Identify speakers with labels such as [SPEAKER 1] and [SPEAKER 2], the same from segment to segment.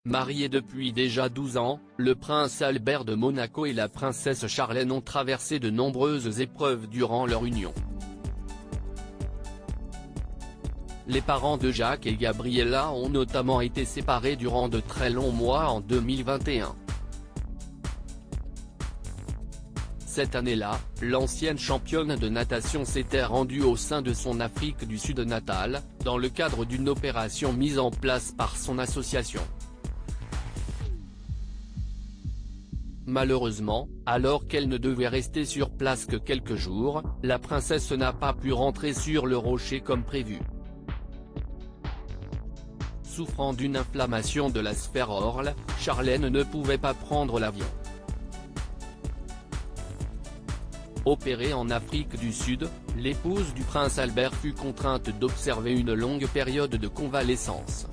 [SPEAKER 1] Mariés depuis déjà 12 ans, le prince Albert de Monaco et la princesse Charlène ont traversé de nombreuses épreuves durant leur union. Les parents de Jacques et Gabriella ont notamment été séparés durant de très longs mois en 2021. Cette année-là, l'ancienne championne de natation s'était rendue au sein de son Afrique du Sud natale, dans le cadre d'une opération mise en place par son association. Malheureusement, alors qu'elle ne devait rester sur place que quelques jours, la princesse n'a pas pu rentrer sur le rocher comme prévu. Souffrant d'une inflammation de la sphère orale, Charlène ne pouvait pas prendre l'avion. Opérée en Afrique du Sud, l'épouse du prince Albert fut contrainte d'observer une longue période de convalescence.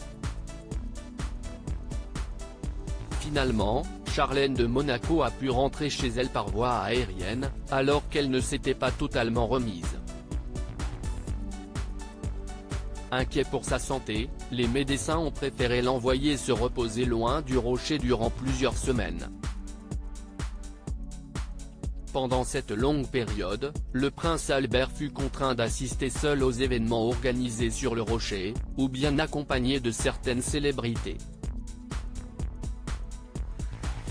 [SPEAKER 1] Finalement, Charlène de Monaco a pu rentrer chez elle par voie aérienne, alors qu'elle ne s'était pas totalement remise. Inquiets pour sa santé, les médecins ont préféré l'envoyer se reposer loin du rocher durant plusieurs semaines. Pendant cette longue période, le prince Albert fut contraint d'assister seul aux événements organisés sur le rocher, ou bien accompagné de certaines célébrités.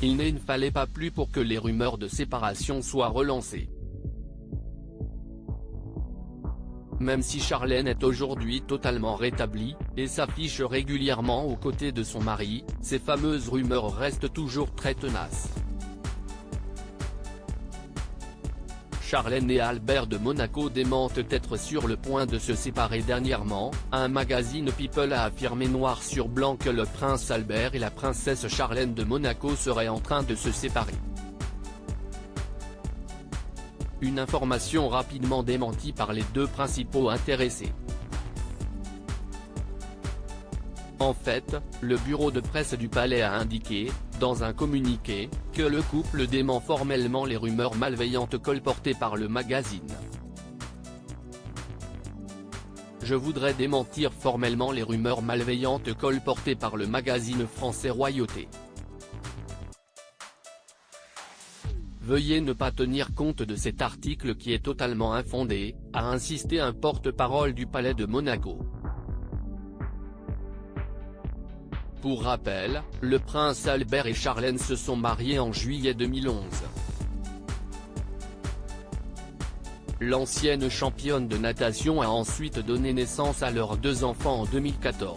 [SPEAKER 1] Il ne fallait pas plus pour que les rumeurs de séparation soient relancées. Même si Charlène est aujourd'hui totalement rétablie, et s'affiche régulièrement aux côtés de son mari, ces fameuses rumeurs restent toujours très tenaces. Charlène et Albert de Monaco démentent être sur le point de se séparer dernièrement. Un magazine People a affirmé noir sur blanc que le prince Albert et la princesse Charlène de Monaco seraient en train de se séparer. Une information rapidement démentie par les deux principaux intéressés. En fait, le bureau de presse du palais a indiqué, dans un communiqué, que le couple dément formellement les rumeurs malveillantes colportées par le magazine. Je voudrais démentir formellement les rumeurs malveillantes colportées par le magazine français Royauté. Veuillez ne pas tenir compte de cet article qui est totalement infondé, a insisté un porte-parole du palais de Monaco. Pour rappel, le prince Albert et Charlène se sont mariés en juillet 2011. L'ancienne championne de natation a ensuite donné naissance à leurs deux enfants en 2014.